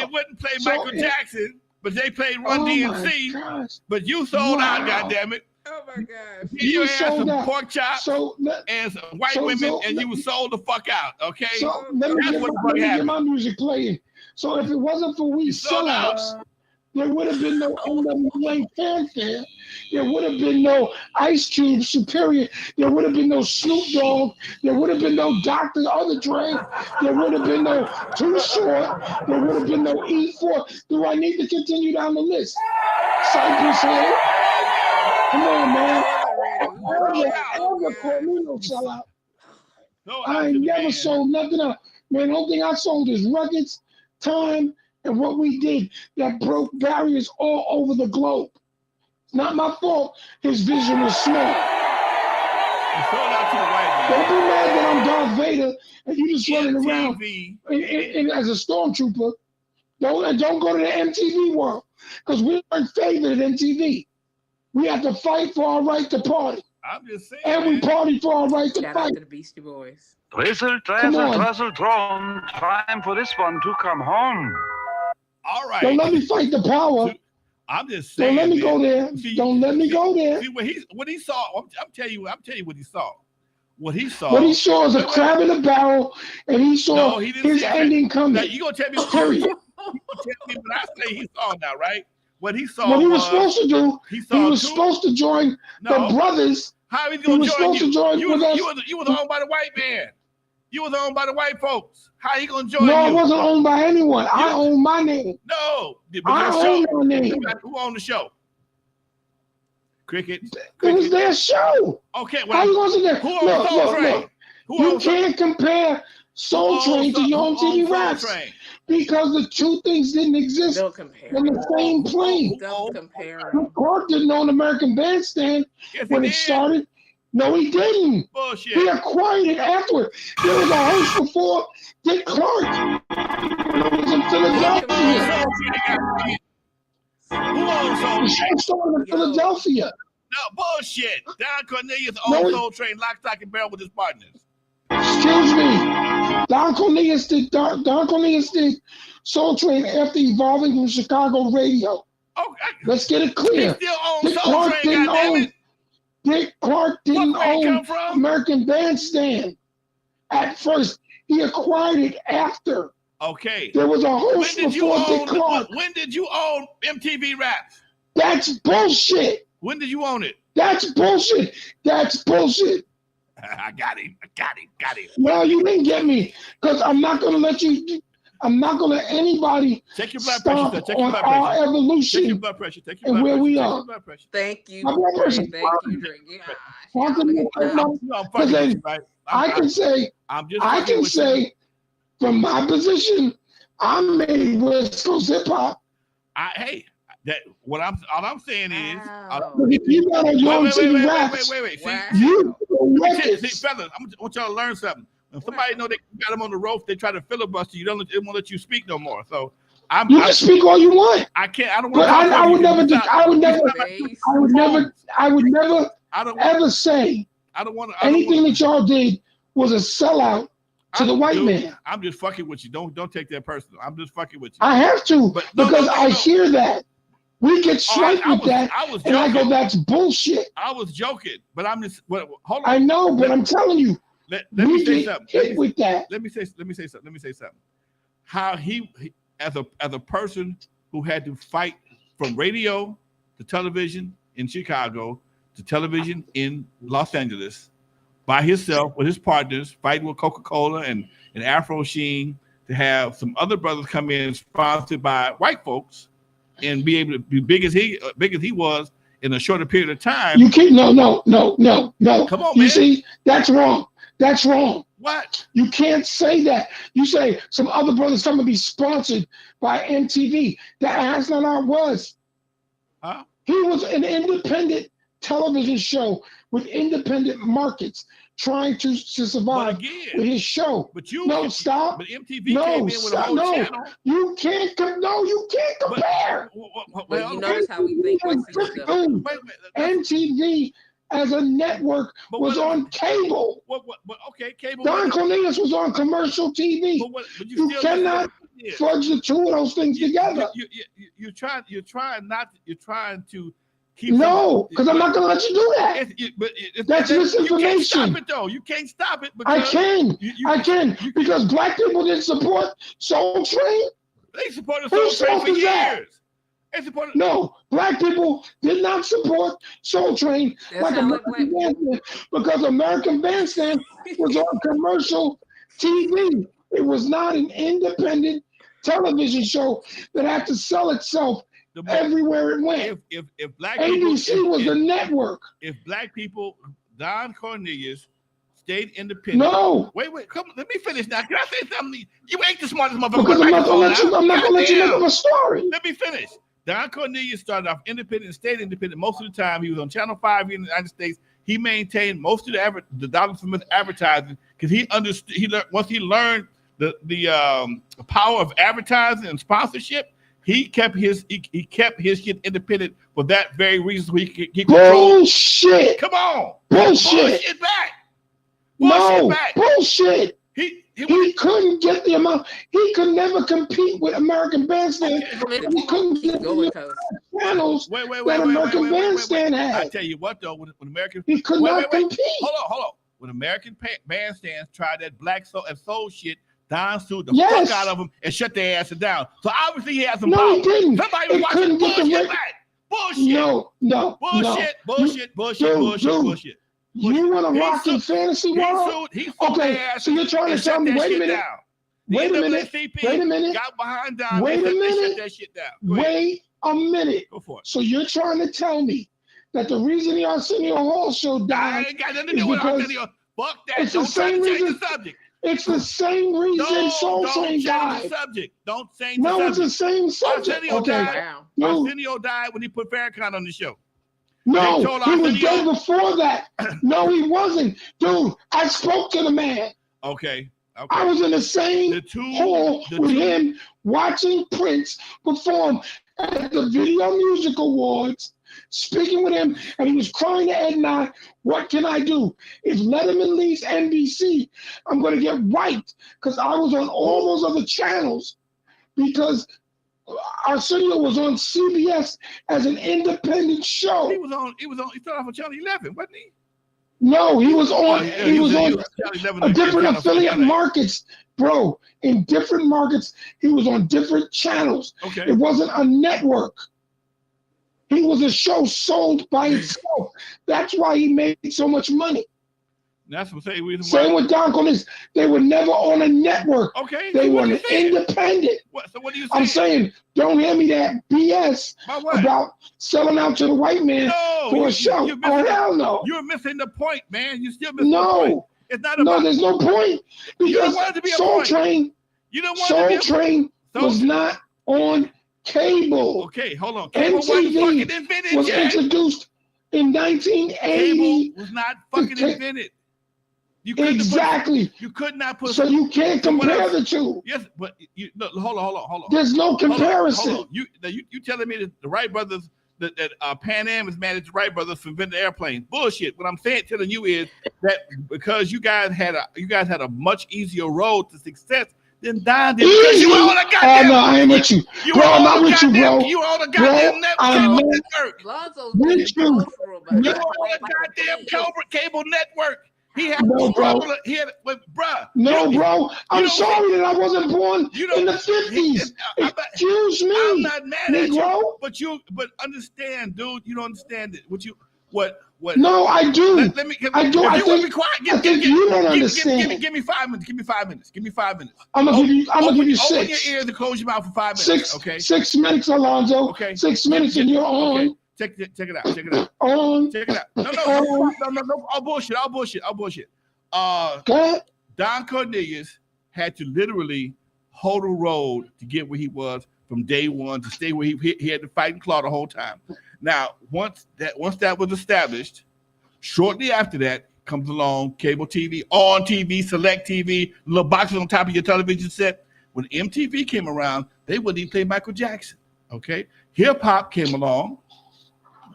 wouldn't play Michael Jackson, but they played Run DMC. But you sold out, goddammit. Oh my God! You had some pork chops and some white women, and you were sold the fuck out. Okay, so let me get my music playing. So if it wasn't for we sellouts, there would have been no N.W.A. fanfare. There would have been no Ice Cube Superior. There would have been no Snoop Dogg. There would have been no Dr. Dre. There would have been no Too Short. There would have been no E4. Do I need to continue down the list? Cypress Hill. Come on, man. I ain't never sold nothing up. Man, the only thing I sold is records, time, and what we did that broke barriers all over the globe. not my fault. His vision was small. You sold out to the white man. Don't be mad that I'm Darth Vader and you just running around and as a stormtrooper. Don't go to the MTV world because we aren't favored at MTV. We have to fight for our right to party. I'm just saying. And we party for our right to Shout fight. out to the Beastie Boys. Drizzle, drizzle, drone. Time for this one to come home. All right. Don't let me fight the power. I'm just saying. Don't let me go there. Don't let me go there. See what he saw. I'm telling you what he saw. What he saw. What he saw is a crab in a barrel, and he saw his ending coming. Now, you gonna tell me? Tell me what I say he saw now, right? What he saw. What he was supposed to do. He was supposed to join the brothers. How he gonna join you? You was owned by the white man. You was owned by the white folks. How he gonna join you? No, I wasn't owned by anyone. I own my name. No, I own my name. Who owned the show? Cricket. It was their show. Okay, well, how you gonna say that? Who owns Soul Train? You can't compare Soul Train to your own TV Raps because the two things didn't exist in the same plane. Don't compare. Clark didn't own American Bandstand when it started. No, he didn't. Bullshit. He acquired it afterward. There was a host before Dick Clark. It was in Philadelphia. Who owns Soul Train? The show started in Philadelphia. No, bullshit. Don Cornelius owned Soul Train, lock, stock, and barrel with his partners. Excuse me. Don Cornelius did Soul Train after evolving from Chicago radio. Okay. Let's get it clear. He still owns Soul Train, goddammit. Dick Clark didn't own American Bandstand at first. He acquired it after. Okay. There was a host before Dick Clark. When did you own MTV Raps? That's bullshit. When did you own it? That's bullshit. That's bullshit. I got him. No, you didn't get me. Because I'm not going to let you... I'm not going to let anybody check your blood pressure. Check your blood pressure. Our evolution. Check your blood pressure. Check your and blood where we pressure. are. Thank you. I can say, from my position, I made West Coast hip hop. All I'm saying is, you got on your own TV raps. Wait. See, fellas, I want y'all to learn something. When somebody know they got them on the rope, they try to filibuster you. They won't let you speak no more. So you can speak all you want. I can't. I don't want. But I would never ever say. I don't want anything that y'all did was a sellout to the white man. I'm just fucking with you. Don't take that personal. I'm just fucking with you. I have to because I hear that. We get swiped with that, and I go, "That's bullshit." I was joking, but I'm just. Hold on. I know, but I'm telling you. Let me say something. With that. Let me say something. How he as a person who had to fight from radio to television in Chicago to television in Los Angeles by himself with his partners, fighting with Coca-Cola and Afro Sheen, to have some other brothers come in sponsored by white folks and be able to be big as he was in a shorter period of time. You can't. No. Come on, man. You see, that's wrong. That's wrong. What? You can't say that. You say some other brothers come to be sponsored by MTV. That's not how it was. Huh? He was an independent television show with independent markets trying to survive with his show. But stop. But MTV came in with a whole channel. You can't compare. Well, you notice how we think. MTV as a network was on cable. Okay, cable. Don Cornelius was on commercial TV. But you cannot fudge the two of those things together. You're trying to keep. No, because I'm not going to let you do that. That's misinformation. You can't stop it though. You can't stop it. I can. I can because black people didn't support Soul Train. They supported Soul Train for years. No, black people did not support Soul Train like American Bandstand because American Bandstand was on commercial TV. It was not an independent television show that had to sell itself everywhere it went. If black ABC people, was the network. If black people, Don Cornelius stayed independent. No. Wait, come on, let me finish now. Can I say something? You ain't the smartest motherfucker. Because I'm not gonna let you make up a story. Let me finish. Don Cornelius started off independent and stayed independent most of the time. He was on Channel 5 in the United States. He maintained most of the dollars from his advertising because he understood. Once he learned the power of advertising and sponsorship, he kept his shit independent for that very reason. So he controlled. Bullshit. Come on. Bullshit. Back. No. Back. Bullshit. He couldn't get the amount. He could never compete with American Bandstand. He couldn't get the channels that American Bandstand had. I tell you what, though, when American he could not compete. Hold on. When American Bandstands tried that black soul shit, Don sued the fuck out of them and shut their asses down. So obviously he has some power. No, he didn't. Somebody was watching bullshit back. Bullshit. No. Bullshit. You want to rock in fantasy world? Okay, so you're trying to tell me, wait a minute. Wait a minute. Got behind Don. Wait a minute. Shut that shit down. Wait a minute. Go for it. So you're trying to tell me that the reason the Arsenio Hall show died I ain't got nothing to do with Arsenio. Fuck that. It's the same reason. It's the same reason Soul Train died. Don't change the subject. No, it's the same subject. Arsenio died when he put Farrakhan on the show. No, he was dead before that. No, he wasn't. Dude, I spoke to the man. Okay. I was in the same hall with him watching Prince perform at the Video Music Awards, speaking with him, and he was crying to Ed and I, what can I do? If Letterman leaves NBC, I'm going to get wiped, because I was on all those other channels, because Arsenio was on CBS as an independent show. He started off on Channel 11, wasn't he? No, he was on a different affiliate markets, bro. In different markets, he was on different channels. Okay. It wasn't a network. He was a show sold by itself. That's why he made so much money. That's the same reason why. Same with Don Cornelius. They were never on a network. Okay. They were independent. So what are you saying? I'm saying, don't hand me that BS about selling out to the white man for a show. Oh, hell no. You're missing the point, man. You still missing the point. It's not about. No, there's no point. Because Soul Train was not on cable. Okay, hold on. Cable MTV was introduced in 1980. Cable was not fucking invented. Exactly. You could not put. So you can't compare the two. Yes, but hold on. There's no comparison. Hold on. You telling me that the Wright brothers, that Pan Am is mad at the Wright brothers for inventing airplanes? Bullshit. What I'm telling you is that because you guys had a much easier road to success than Don did. Because you were on a goddamn. Oh no, I ain't with you. Bro, I'm not with you, bro. You were on a goddamn network. Lonzo's with you. You were on a goddamn cable network. He had bro. Bruh. No, bro. I'm sorry that I wasn't born in the 50s. Excuse me. I'm not mad at you, but understand, dude. You don't understand it. What? No, I do. Let me. I do. I think, be quiet. I think you don't understand. Give me 5 minutes. Give me 5 minutes. I'm gonna give you 6. Open your ears and close your mouth for 5 minutes. Okay. 6 minutes, Alonzo. Okay. 6 minutes, and you're on. Okay. Check it out. On. Check it out. No. All bullshit. Don Cornelius had to literally hold a road to get where he was from day one, to stay where he had to fight and claw the whole time. Now, once that was established, shortly after that comes along cable TV, on TV, select TV, little boxes on top of your television set. When MTV came around, they wouldn't even play Michael Jackson. Okay, hip hop came along.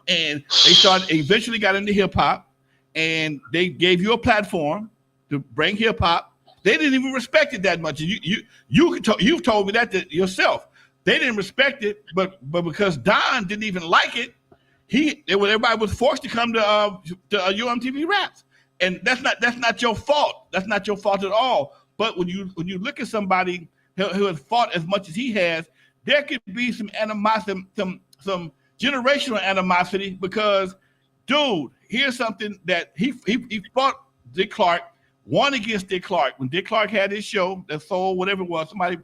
And they eventually got into hip hop, and they gave you a platform to bring hip hop. They didn't even respect it that much. You've told me that yourself. They didn't respect it, but because Don didn't even like it, everybody was forced to come to UMTV Raps, and that's not your fault. That's not your fault at all. But when you look at somebody who has fought as much as he has, there could be some animosity, some generational animosity, because, dude, here's something that he fought Dick Clark, won against Dick Clark. When Dick Clark had his show, that soul, whatever it was, somebody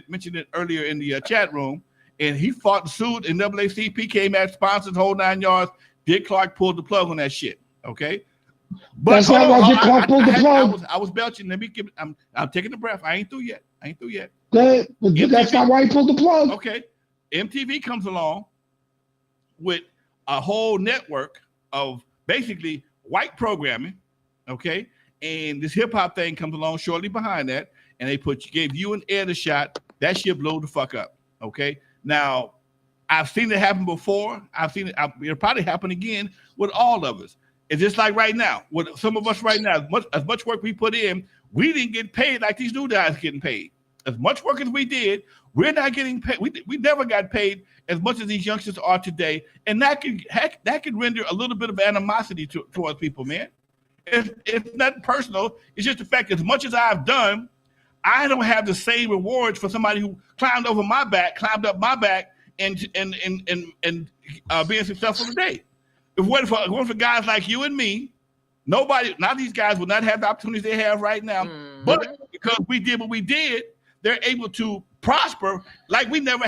mentioned it earlier in the chat room, and he fought and sued, and NAACP came at sponsors, whole 9 yards. Dick Clark pulled the plug on that shit, okay? But that's not why Dick Clark pulled the plug. I was belching. I'm taking a breath. I ain't through yet. That's not why he pulled the plug. Okay. MTV comes along with a whole network of basically white programming, okay? And this hip hop thing comes along shortly behind that, and they gave you and Ed a shot. That shit blew the fuck up, okay? Now, I've seen it happen before. It'll probably happen again with all of us. It's just like right now, with some of us right now, as much work we put in, we didn't get paid like these new guys getting paid. As much work as we did, we're not getting paid. We never got paid as much as these youngsters are today, and that can render a little bit of animosity towards people, man. It's not personal. It's just the fact that as much as I've done, I don't have the same rewards for somebody who climbed up my back, and being successful today. If it wasn't for guys like you and me, these guys would not have the opportunities they have right now. Mm-hmm. But because we did what we did, they're able to prosper like we never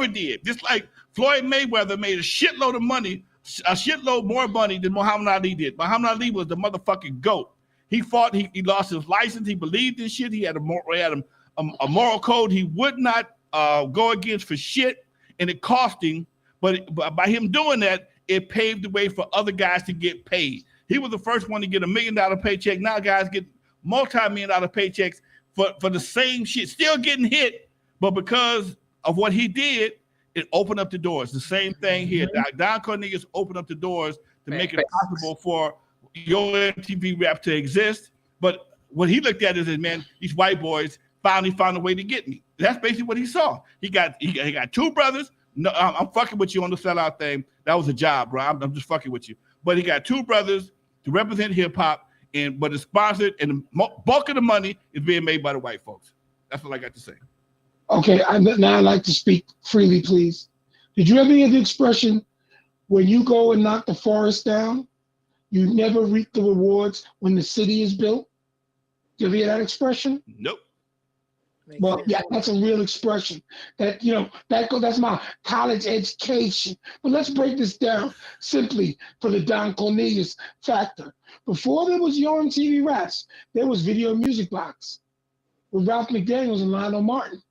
did. Just like Floyd Mayweather made a shitload of money, a shitload more money than Muhammad Ali did. Muhammad Ali was the motherfucking GOAT. He fought, he lost his license, he believed in shit, he had a moral code he would not go against for shit, and it cost him. But by him doing that, it paved the way for other guys to get paid. He was the first one to get $1 million paycheck. Now guys get multi-million-dollar paychecks for the same shit, still getting hit, but because of what he did, it opened up the doors. The same thing here. Don Cornelius opened up the doors to make it possible for your MTV rap to exist. But what he looked at is, man, these white boys finally found a way to get me. That's basically what he saw. He got two brothers. No, I'm fucking with you on the sellout thing. That was a job, bro. I'm just fucking with you. But he got two brothers to represent hip hop, but it's sponsored, and the bulk of the money is being made by the white folks. That's all I got to say. Okay, now I'd like to speak freely, please. Did you ever hear the expression, when you go and knock the forest down, you never reap the rewards when the city is built? Did you ever hear that expression? Nope. Well, yeah, that's a real expression. That's my college education. But let's break this down simply for the Don Cornelius factor. Before there was Yo MTV Raps, there was Video Music Box with Ralph McDaniels and Lionel Martin.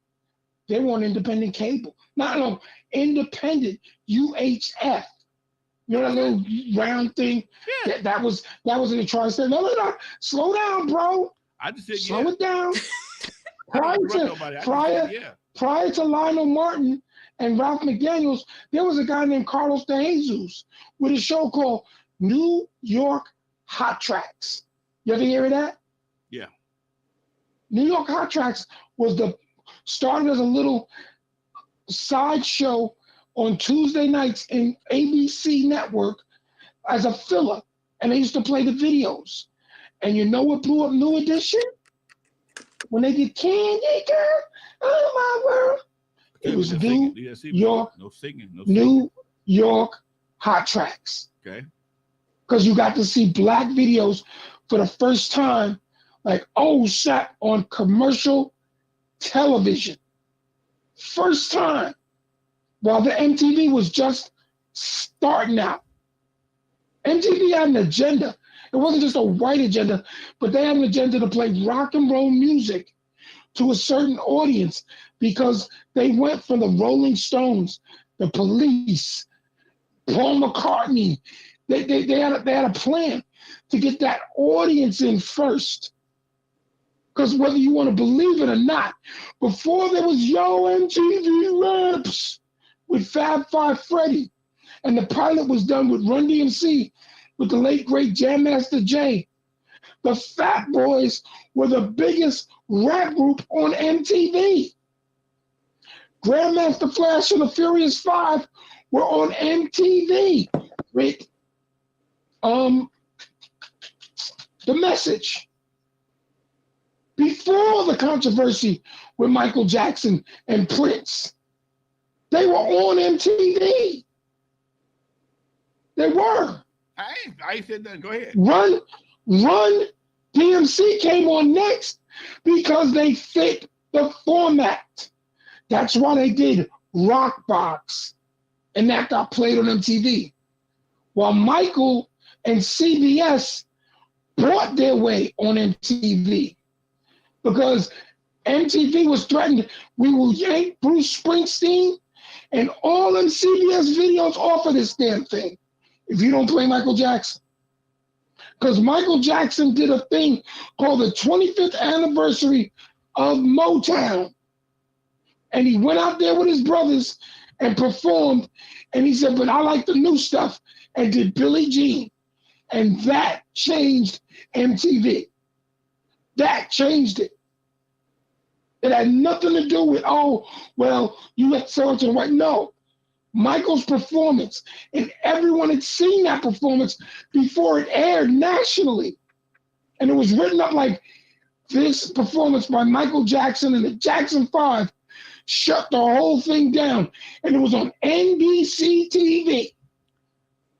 They were on independent cable. No, independent UHF. You know that little round thing? Yeah. That was in the tri-state. No, slow down, bro. I just said slow it down. Prior to Lionel Martin and Ralph McDaniels, there was a guy named Carlos De Jesus with a show called New York Hot Tracks. You ever hear of that? Yeah. New York Hot Tracks started as a little side show on Tuesday nights in ABC Network as a filler, and they used to play the videos. And you know what blew up New Edition? When they did Candy Girl, oh my world. It was New York, New York Hot Tracks. Okay. Because you got to see black videos for the first time, like shot on commercial television. First time. While the MTV was just starting out. MTV had an agenda. It wasn't just a white agenda, but they had an agenda to play rock and roll music to a certain audience because they went from the Rolling Stones, the Police, Paul McCartney. They had a plan to get that audience in first. Because whether you want to believe it or not, before there was Yo MTV Raps with Fab Five Freddy, and the pilot was done with Run DMC with the late, great Jam Master Jay, the Fat Boys were the biggest rap group on MTV. Grandmaster Flash and the Furious Five were on MTV with The Message. Before the controversy with Michael Jackson and Prince, they were on MTV. They were. I said that. Go ahead. Run DMC came on next because they fit the format. That's why they did Rock Box, and that got played on MTV. While Michael and CBS brought their way on MTV because MTV was threatened. We will yank Bruce Springsteen And all them CBS videos off of this damn thing if you don't play Michael Jackson. Because Michael Jackson did a thing called the 25th anniversary of Motown. And he went out there with his brothers and performed. And he said, but I like the new stuff. And did Billie Jean. And that changed MTV. That changed it. It had nothing to do with, oh, well, you let so-and-so right. No. Michael's performance, and everyone had seen that performance before it aired nationally. And it was written up like this performance by Michael Jackson and the Jackson 5 shut the whole thing down. And it was on NBC TV.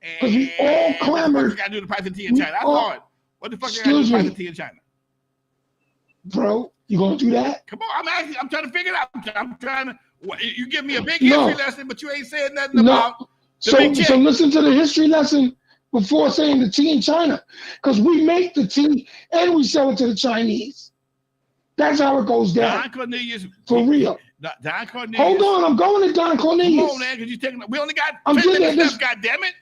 Because we all clamored. What the fuck you got to do the price of tea in China? I saw it. What the fuck you got to do the price of tea in China? Bro, you going to do that? Come on, I'm trying to figure it out. I'm trying to. You give me a big history lesson, but you ain't saying nothing about the big check. So listen to the history lesson before saying the tea in China, because we make the tea and we sell it to the Chinese. That's how it goes down. Don Cornelius, for real. Don Cornelius. Hold on, I'm going to Don Cornelius. Come on, man, because you taking. We only got 10 minutes left. God damn it,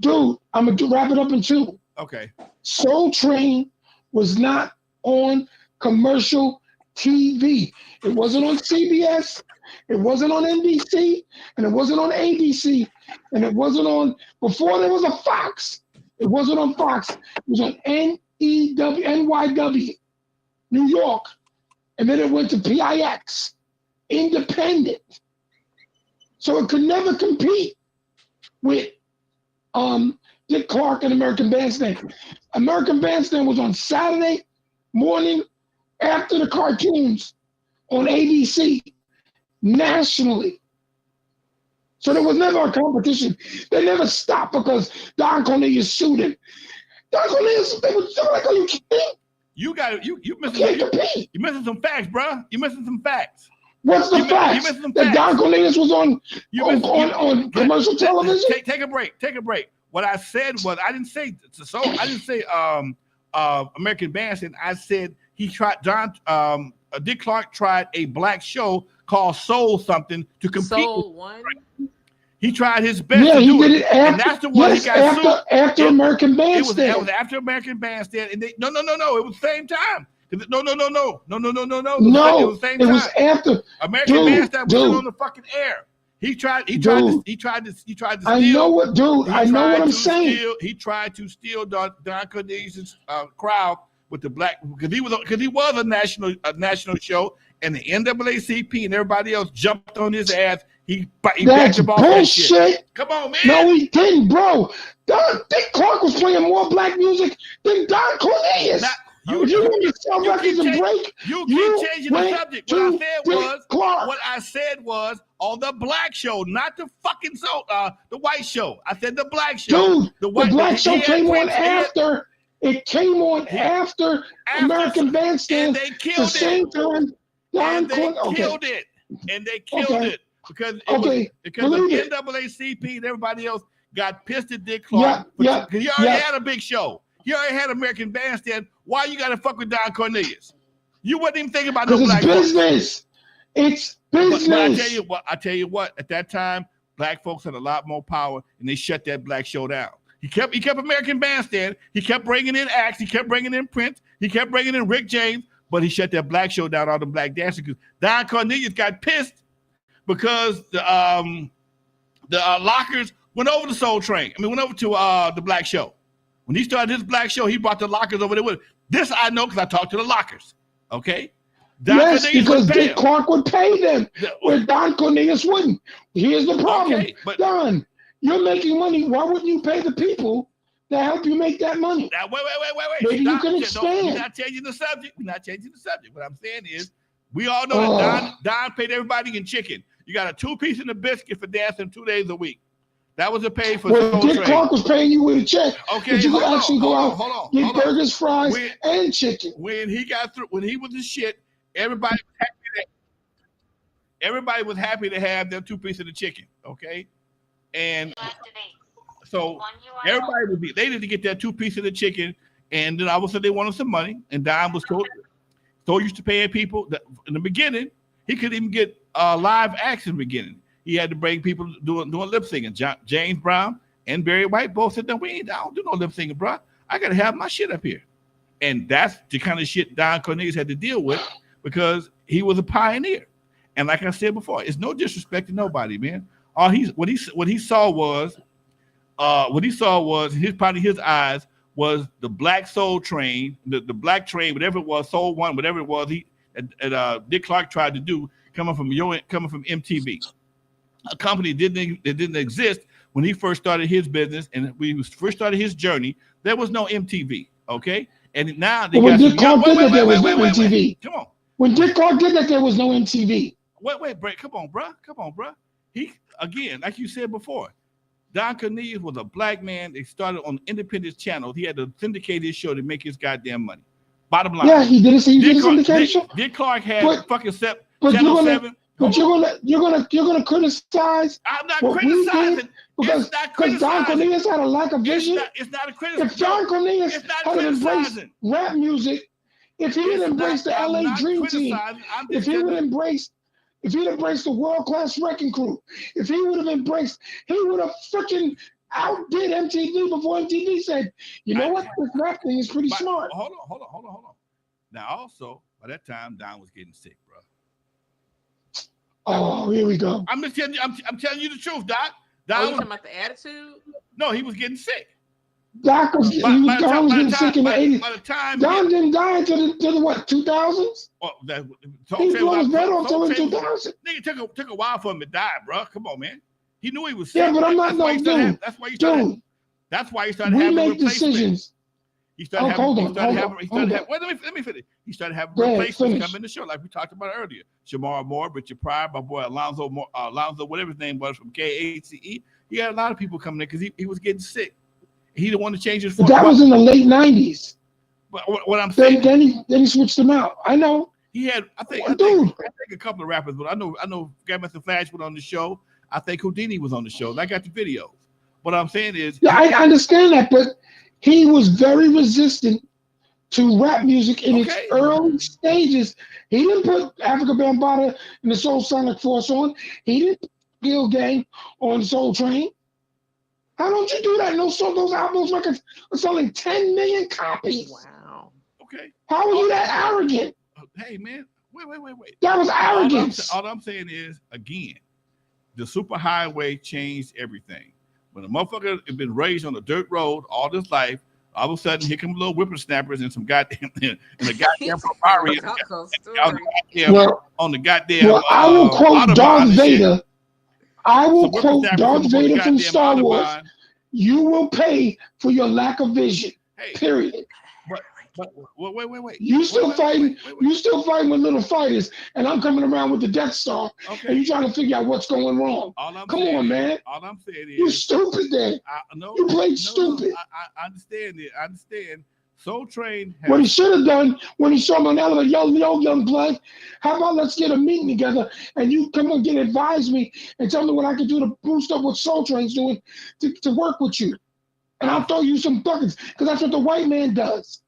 dude. I'm gonna wrap it up in 2. Okay. Soul Train was not on commercial TV. It wasn't on CBS. It wasn't on NBC, and it wasn't on ABC, and it wasn't on, before there was a Fox. It wasn't on Fox. It was on NYW, New York, and then it went to PIX, independent. So it could never compete with Dick Clark and American Bandstand. American Bandstand was on Saturday morning after the cartoons on ABC. Nationally. So there was never a competition. They never stopped because Don Cornelius sued him. Don Cornelius, they were like, are you kidding? You missing some facts, bro. You missing some facts. What's the facts? That Don Cornelius was on commercial television? Take a break. Take a break. What I said was I didn't say American Bandstand. I said he tried Dick Clark tried a black show called Soul something to compete. Soul One. He tried his best to do it. After, and that's the one he got sued. After American Bandstand. It was after American Bandstand. And they, no. It was the same time. No. It was the same time. It was after American Bandstand was on the fucking air. He tried to steal. I know what, dude. I know what I'm saying. He tried to steal Don Cornelius' crowd with the black, because he was a national show, and the NAACP and everybody else jumped on his ass. He backed him off that shit. Come on, man. No, he didn't, bro. Dick Clark was playing more black music than Don Cornelius. You want to sell records and break? You keep changing the subject. What I said was on the black show, not the fucking the white show. I said the black show. Dude, the black show came on after. It came on after American Bandstand. And they killed it. And they killed it. And they killed it. Because the NAACP and everybody else got pissed at Dick Clark. Because he already had a big show. He already had American Bandstand. Why you got to fuck with Don Cornelius? You wasn't even thinking about no black business. It's business. But I tell you what. At that time, black folks had a lot more power, and they shut that black show down. He kept American Bandstand. He kept bringing in acts. He kept bringing in Prince. He kept bringing in Rick James. But he shut that black show down, all the black dancers. Because Don Cornelius got pissed because the Lockers went over the Soul Train. Went over to the black show. When he started his black show, he brought the Lockers over there with him. This I know because I talked to the Lockers. Okay? Yes, because Dick Clark would pay them, where Don Cornelius wouldn't. Here's the problem. Okay, Don, you're making money. Why wouldn't you pay the people that help you make that money? Now, wait. Maybe you can expand. We're not changing the subject. What I'm saying is, we all know that Don paid everybody in chicken. You got a 2-piece and a biscuit for dancing 2 days a week. That was a pay for Soul Train. Dick Clark was paying you with a check. Okay, but you could actually go out, get burgers, fries, and chicken. When he got through, when he was the shit, everybody was happy to have their 2-piece of the chicken. Okay, and so they needed to get that 2-piece of the chicken, and then all of a sudden they wanted some money, and Don was so used to paying people that in the beginning he couldn't even get live acts in the beginning. he had to bring people doing lip singing. James Brown and Barry White both said, "No, I don't do no lip singing, bro. I got to have my shit up here." And that's the kind of shit Don Cornelius had to deal with because he was a pioneer. And like I said before, it's no disrespect to nobody, man. What he saw was his eyes was the black soul train, the black train, whatever it was, Soul One, whatever it was. Dick Clark tried to do coming from MTV, a company that didn't exist when he first started his business and when he first started his journey. There was no MTV, okay? And now they when Dick Clark did that, there was no MTV. Come on. When Dick Clark did that, there was no MTV. Wait, Brett. Come on, bro. He, again, like you said before, Don Cornelius was a black man. They started on independent channels. He had to syndicate his show to make his goddamn money. Bottom line. Yeah, he did it. So he did a syndication show. Dick Clark had fucking Channel 7. But you're gonna criticize. I'm not criticizing. Because Don Cornelius had a lack of vision. It's not a criticism. If Don Cornelius had embraced rap music, if he had embraced the LA Dream Team, if he'd embraced the world-class wrecking crew, if he would have freaking outdid MTV before MTV said, you know what, this rap thing is pretty smart. Hold on. Now also, by that time, Don was getting sick, bro. Oh, here we go. I'm telling you the truth, Doc. You talking about the attitude? No, he was getting sick. Doc was getting sick in the 80s. By the time Don didn't die until the what, 2000s? He blew his head off until in 2000. Nigga took a while for him to die, bro. Come on, man. He knew he was sick. Yeah, but I'm not no dude. That's why he started having make decisions. He started having. Let me finish. He started having replacements come in the show, like we talked about earlier. Shamar Moore, Richard Pryor, my boy Lonzo, whatever his name was from KACE. He had a lot of people coming in because he was getting sick. He didn't want to change his. But that was in the late '90s. But what I'm saying, then he switched them out. I know. He had. I think a couple of rappers, but I know Grandmaster Flash went on the show. I think Houdini was on the show, and I got the videos. What I'm saying is, yeah, I understand that, but he was very resistant to rap music in its early stages. He didn't put Africa Bambaataa and the Soul Sonic Force on. He didn't put Bill Gang on Soul Train. How don't you do that? Those albums records are selling 10 million copies. Wow. Okay. How are you that arrogant? Hey, man. Wait. That was arrogance. All I'm saying is, again, the superhighway changed everything. When a motherfucker had been raised on a dirt road all his life, all of a sudden here come little whippersnappers and some goddamn Ferrari on the goddamn. Well, I will quote Darth Vader. I will quote Darth Vader from Star Wars. You will pay for your lack of vision. Period. Wait. You still fighting with little fighters, and I'm coming around with the Death Star, and you trying to figure out what's going wrong. Come on, man. All I'm saying is you stupid then. You played stupid. I understand it. I understand. Soul Train. What he should have done when he saw him on the elevator, yo, young blood, how about let's get a meeting together and you come and advise me and tell me what I can do to boost up what Soul Train's doing to work with you. And I'll throw you some buckets, because that's what the white man does.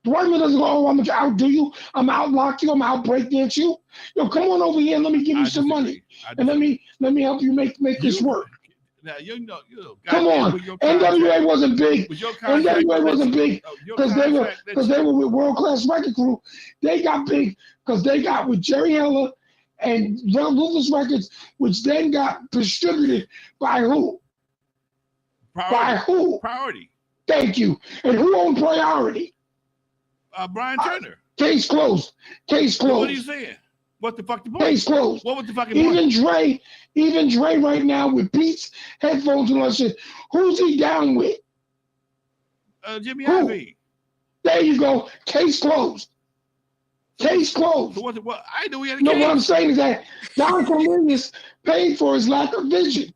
The white man doesn't go, oh, I'm going to outdo you. I'm going to outlock you. I'm going to outbreakdance you. Yo, come on over here and let me give you some money. And let me help you make this work. Now, come on. N.W.A. wasn't big. N.W.A. wasn't big because they were with world-class record crew. They got big because they got with Jerry Heller and Young Ruthless Records, which then got distributed by who? Priority. Thank you. And who owned Priority? Brian Turner. Case closed. What are you saying? What the fuck the point? Case closed. What was the fucking point? Even Dre right now with Beats, headphones and all that shit. Who's he down with? Jimmy Iovine. There you go. Case closed. Case closed. So what I know we had a case. No, what I'm saying is that Don Cornelius paid for his lack of vision.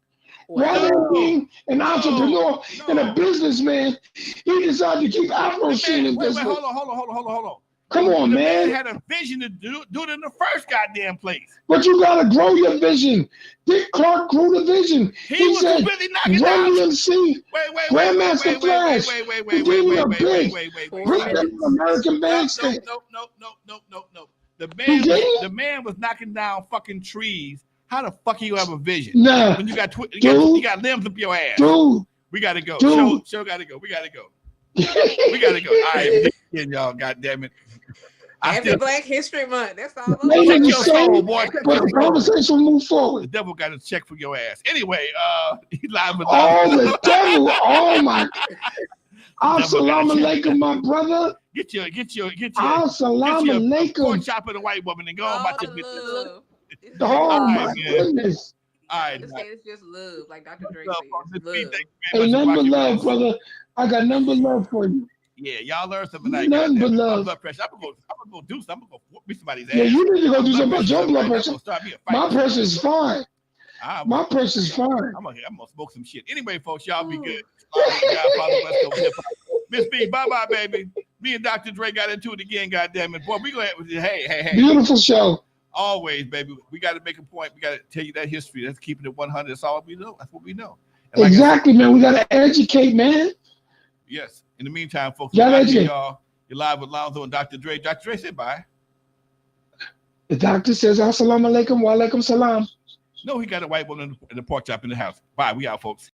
Rather than being an entrepreneur and a businessman, he decided to keep Afro scene in business. Hold on. Come on, man. He had a vision to do it in the first goddamn place. But you gotta grow your vision. Dick Clark grew the vision. He was said, really knocking down. Run DMC, Grandmaster Flash, wait. American Bandstand. No. The man was knocking down fucking trees How the fuck you have a vision? Nah, when you got limbs up your ass. Dude, we gotta go. Dude. Show gotta go. We gotta go. We gotta go. All right, y'all. God damn it. Happy Black History Month. That's all. Check your soul, boy. But the conversation will move forward. The devil got a check for your ass. Anyway, he's live with the devil. Oh my. Assalamu alaikum, my brother. Get your Assalamu alaikum. Pork chop of the white woman and go on about your business. Oh my goodness. All right. This is just love, like Dr. Dre says. Love. Hey, nothing but love, brother. I got nothing but love for you. Yeah, y'all learn something tonight. Nothing but love. Blood pressure. I'm gonna go do something. I'm gonna go whoop me somebody's ass. Yeah, you need to go do something about your blood pressure. My pressure is fine. My pressure is fine. I'm gonna smoke some shit. Anyway, folks, y'all be good. Miss B, bye-bye, baby. Me and Dr. Dre got into it again, goddammit. Boy, we gonna hey. Beautiful show. Always, baby. We got to make a point. We got to tell you that history. That's keeping it 100. That's all we know. That's what we know. Like exactly, man. We got to educate, man. Yes. In the meantime, folks, y'all, you're live with Lonzo and Dr. Dre. Dr. Dre said bye. The doctor says, Assalamu alaikum wa alaikum salam. No, he got a white woman in the pork chop in the house. Bye. We out, folks.